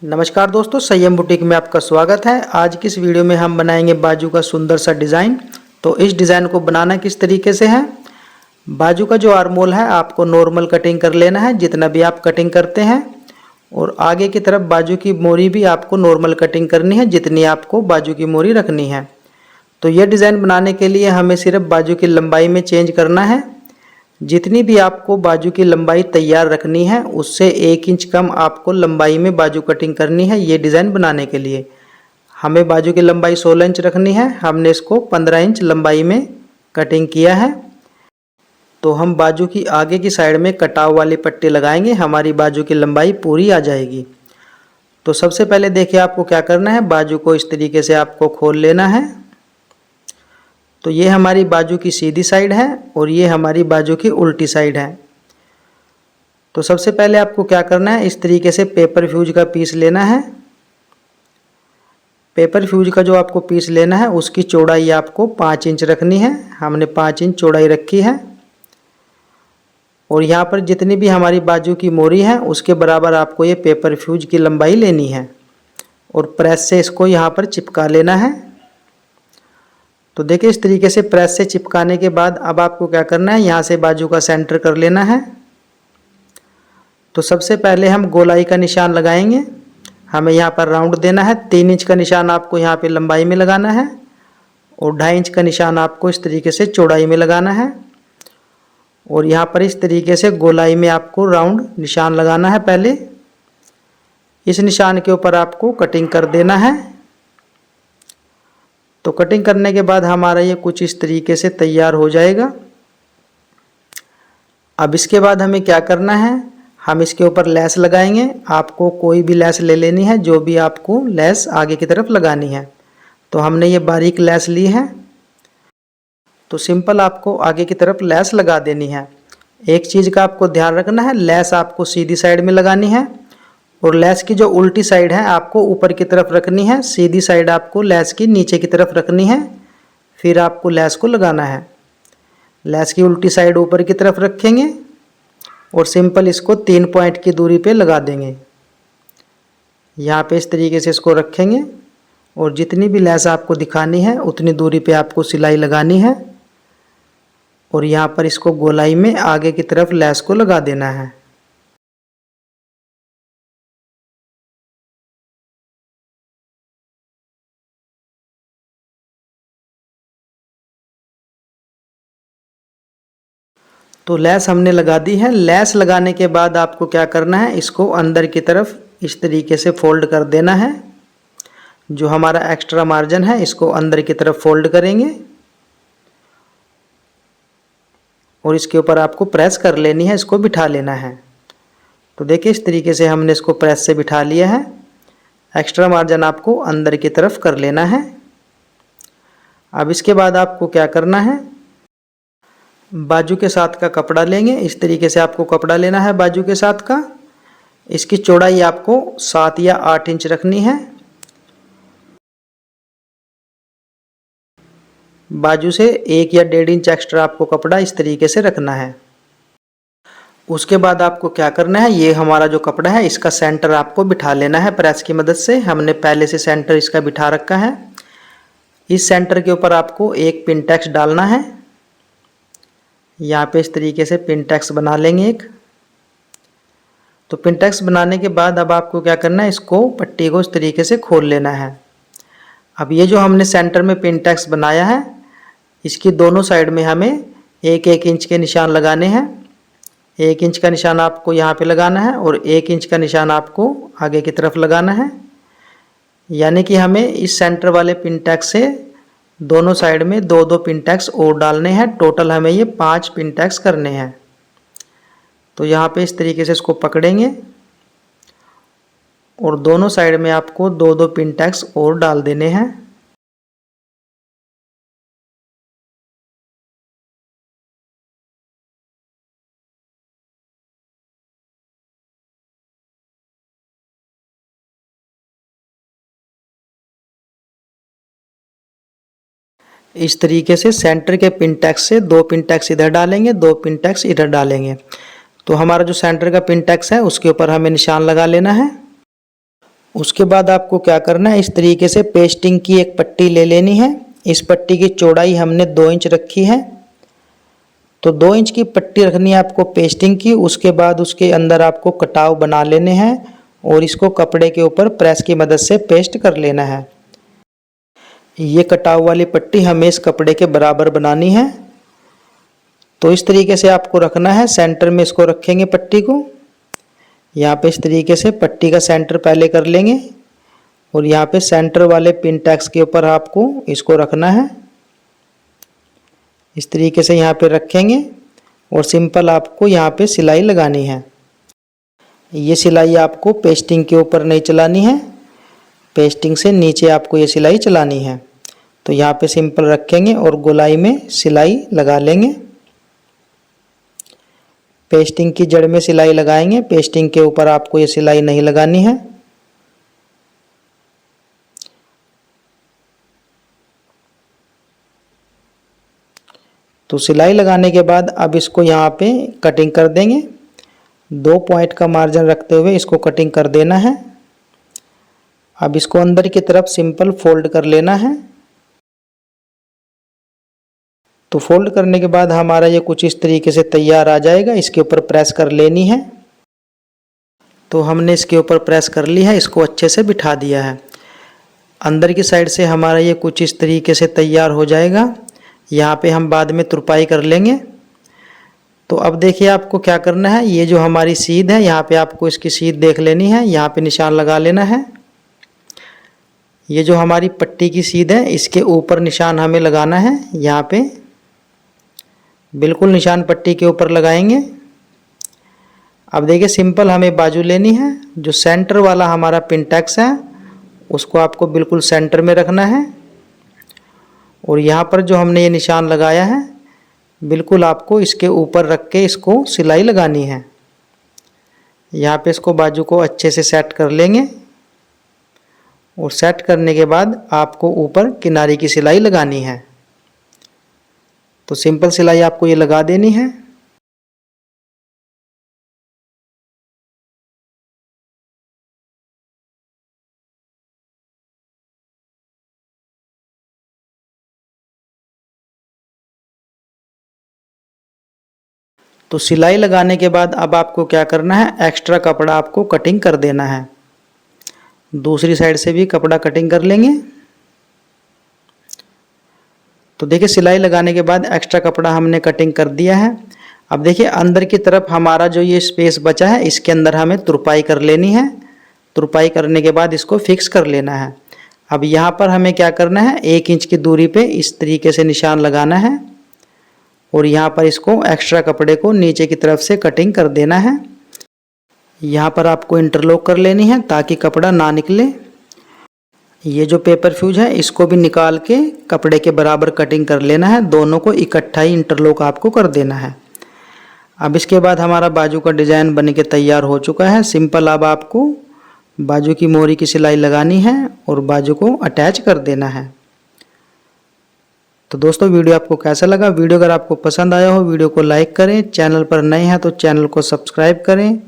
नमस्कार दोस्तों, संयम बुटीक में आपका स्वागत है। आज की इस वीडियो में हम बनाएंगे बाजू का सुंदर सा डिज़ाइन। तो इस डिज़ाइन को बनाना किस तरीके से है, बाजू का जो आर्म होल है आपको नॉर्मल कटिंग कर लेना है जितना भी आप कटिंग करते हैं, और आगे की तरफ बाजू की मोरी भी आपको नॉर्मल कटिंग करनी है जितनी आपको बाजू की मोरी रखनी है। तो ये डिज़ाइन बनाने के लिए हमें सिर्फ बाजू की लंबाई में चेंज करना है। जितनी भी आपको बाजू की लंबाई तैयार रखनी है उससे 1 इंच कम आपको लंबाई में बाजू कटिंग करनी है। ये डिज़ाइन बनाने के लिए हमें बाजू की लंबाई 16 इंच रखनी है, हमने इसको 15 इंच लंबाई में कटिंग किया है। तो हम बाजू की आगे की साइड में कटाव वाली पट्टी लगाएंगे, हमारी बाजू की लंबाई पूरी आ जाएगी। तो सबसे पहले देखिए आपको क्या करना है, बाजू को इस तरीके से आपको खोल लेना है। तो ये हमारी बाजू की सीधी साइड है और ये हमारी बाजू की उल्टी साइड है। तो सबसे पहले आपको क्या करना है, इस तरीके से पेपर फ्यूज का पीस लेना है। पेपर फ्यूज का जो आपको पीस लेना है उसकी चौड़ाई आपको 5 इंच रखनी है, हमने 5 इंच चौड़ाई रखी है। और यहाँ पर जितनी भी हमारी बाजू की मोरी है उसके बराबर आपको ये पेपर फ्यूज की लंबाई लेनी है और प्रेस से इसको यहाँ पर चिपका लेना है। तो देखिए इस तरीके से प्रेस से चिपकाने के बाद अब आपको क्या करना है, यहाँ से बाजू का सेंटर कर लेना है। तो सबसे पहले हम गोलाई का निशान लगाएंगे, हमें यहाँ पर राउंड देना है। 3 इंच का निशान आपको यहाँ पे लंबाई में लगाना है और 2.5 इंच का निशान आपको इस तरीके से चौड़ाई में लगाना है। और यहाँ पर इस तरीके से गोलाई में आपको राउंड निशान लगाना है। पहले इस निशान के ऊपर आपको कटिंग कर देना है। तो कटिंग करने के बाद हमारा ये कुछ इस तरीके से तैयार हो जाएगा। अब इसके बाद हमें क्या करना है, हम इसके ऊपर लेस लगाएंगे। आपको कोई भी लेस ले लेनी है, जो भी आपको लेस आगे की तरफ लगानी है। तो हमने ये बारीक लेस ली है, तो सिंपल आपको आगे की तरफ लेस लगा देनी है। एक चीज़ का आपको ध्यान रखना है, लेस आपको सीधी साइड में लगानी है और लेस की जो उल्टी साइड है आपको ऊपर की तरफ रखनी है, सीधी साइड आपको लेस की नीचे की तरफ रखनी है। फिर आपको लेस को लगाना है। लेस की उल्टी साइड ऊपर की तरफ रखेंगे और सिंपल इसको 3 पॉइंट की दूरी पे लगा देंगे। यहाँ पे इस तरीके से इसको रखेंगे और जितनी भी लेस आपको दिखानी है उतनी दूरी पे आपको सिलाई लगानी है और यहाँ पर इसको गोलाई में आगे की तरफ लेस को लगा देना है। तो लेस हमने लगा दी है। लेस लगाने के बाद आपको क्या करना है, इसको अंदर की तरफ इस तरीके से फोल्ड कर देना है। जो हमारा एक्स्ट्रा मार्जिन है इसको अंदर की तरफ फोल्ड करेंगे और इसके ऊपर आपको प्रेस कर लेनी है, इसको बिठा लेना है। तो देखिए इस तरीके से हमने इसको प्रेस से बिठा लिया है। एक्स्ट्रा मार्जिन आपको अंदर की तरफ कर लेना है। अब इसके बाद आपको क्या करना है, बाजू के साथ का कपड़ा लेंगे। इस तरीके से आपको कपड़ा लेना है बाजू के साथ का। इसकी चौड़ाई आपको 7 या 8 इंच रखनी है। बाजू से 1 या 1.5 इंच एक्स्ट्रा आपको कपड़ा इस तरीके से रखना है। उसके बाद आपको क्या करना है, ये हमारा जो कपड़ा है इसका सेंटर आपको बिठा लेना है प्रेस की मदद से। हमने पहले से सेंटर इसका बिठा रखा है। इस सेंटर के ऊपर आपको एक पिन टैक्स डालना है। यहाँ पे इस तरीके से पिन टैक्स बना लेंगे एक। तो पिन टैक्स बनाने के बाद अब आपको क्या करना है, इसको पट्टी को इस तरीके से खोल लेना है। अब ये जो हमने सेंटर में पिन टैक्स बनाया है इसकी दोनों साइड में हमें 1-1 इंच के निशान लगाने हैं। 1 इंच का निशान आपको यहाँ पे लगाना है और 1 इंच का निशान आपको आगे की तरफ लगाना है। यानी कि हमें इस सेंटर वाले पिन टैक्स से दोनों साइड में 2-2 पिन टैक्स और डालने हैं। टोटल हमें ये 5 पिन टैक्स करने हैं। तो यहाँ पे इस तरीके से इसको पकड़ेंगे और दोनों साइड में आपको 2-2 पिन टैक्स और डाल देने हैं। इस तरीके से सेंटर के पिन टैक्स से 2 पिन टैक्स इधर डालेंगे, 2 पिन टैक्स इधर डालेंगे। तो हमारा जो सेंटर का पिन टैक्स है उसके ऊपर हमें निशान लगा लेना है। उसके बाद आपको क्या करना है, इस तरीके से पेस्टिंग की एक पट्टी ले लेनी है। इस पट्टी की चौड़ाई हमने 2 इंच रखी है, तो 2 इंच की पट्टी रखनी है आपको पेस्टिंग की। उसके बाद उसके अंदर आपको कटाव बना लेने हैं और इसको कपड़े के ऊपर प्रेस की मदद से पेस्ट कर लेना है। ये कटाव वाली पट्टी हमें इस कपड़े के बराबर बनानी है। तो इस तरीके से आपको रखना है, सेंटर में इसको रखेंगे पट्टी को। यहाँ पे इस तरीके से पट्टी का सेंटर पहले कर लेंगे और यहाँ पे सेंटर वाले पिन टैक्स के ऊपर आपको इसको रखना है। इस तरीके से यहाँ पे रखेंगे और सिंपल आपको यहाँ पे सिलाई लगानी है। ये सिलाई आपको पेस्टिंग के ऊपर नहीं चलानी है, पेस्टिंग से नीचे आपको ये सिलाई चलानी है। तो यहाँ पे सिंपल रखेंगे और गोलाई में सिलाई लगा लेंगे। पेस्टिंग की जड़ में सिलाई लगाएंगे, पेस्टिंग के ऊपर आपको ये सिलाई नहीं लगानी है। तो सिलाई लगाने के बाद अब इसको यहाँ पे कटिंग कर देंगे। 2 पॉइंट का मार्जिन रखते हुए इसको कटिंग कर देना है। अब इसको अंदर की तरफ सिंपल फोल्ड कर लेना है। तो फोल्ड करने के बाद हमारा ये कुछ इस तरीके से तैयार आ जाएगा। इसके ऊपर प्रेस कर लेनी है। तो हमने इसके ऊपर प्रेस कर ली है, इसको अच्छे से बिठा दिया है। अंदर की साइड से हमारा ये कुछ इस तरीके से तैयार हो जाएगा। यहाँ पे हम बाद में तुरपाई कर लेंगे। तो अब देखिए आपको क्या करना है, ये जो हमारी सीध है यहाँ पे आपको इसकी सीध देख लेनी है, यहाँ पे निशान लगा लेना है। ये जो हमारी पट्टी की सीध है इसके ऊपर निशान हमें लगाना है। यहाँ पे बिल्कुल निशान पट्टी के ऊपर लगाएंगे। अब देखिए सिंपल हमें बाजू लेनी है। जो सेंटर वाला हमारा पिन टैक्स है उसको आपको बिल्कुल सेंटर में रखना है और यहाँ पर जो हमने ये निशान लगाया है बिल्कुल आपको इसके ऊपर रख के इसको सिलाई लगानी है। यहाँ पे इसको बाजू को अच्छे से सेट कर लेंगे और सेट करने के बाद आपको ऊपर किनारे की सिलाई लगानी है। तो सिंपल सिलाई आपको ये लगा देनी है। तो सिलाई लगाने के बाद अब आपको क्या करना है, एक्स्ट्रा कपड़ा आपको कटिंग कर देना है। दूसरी साइड से भी कपड़ा कटिंग कर लेंगे। तो देखिए सिलाई लगाने के बाद एक्स्ट्रा कपड़ा हमने कटिंग कर दिया है। अब देखिए अंदर की तरफ हमारा जो ये स्पेस बचा है इसके अंदर हमें तुरपाई कर लेनी है। तुरपाई करने के बाद इसको फिक्स कर लेना है। अब यहाँ पर हमें क्या करना है, 1 इंच की दूरी पे इस तरीके से निशान लगाना है और यहाँ पर इसको एक्स्ट्रा कपड़े को नीचे की तरफ से कटिंग कर देना है। यहाँ पर आपको इंटरलॉक कर लेनी है ताकि कपड़ा ना निकले। ये जो पेपर फ्यूज है इसको भी निकाल के कपड़े के बराबर कटिंग कर लेना है। दोनों को इकट्ठा ही इंटरलॉक आपको कर देना है। अब इसके बाद हमारा बाजू का डिज़ाइन बन के तैयार हो चुका है। सिंपल अब आपको बाजू की मोरी की सिलाई लगानी है और बाजू को अटैच कर देना है। तो दोस्तों वीडियो आपको कैसा लगा? वीडियो अगर आपको पसंद आया हो वीडियो को लाइक करें, चैनल पर नए हैं तो चैनल को सब्सक्राइब करें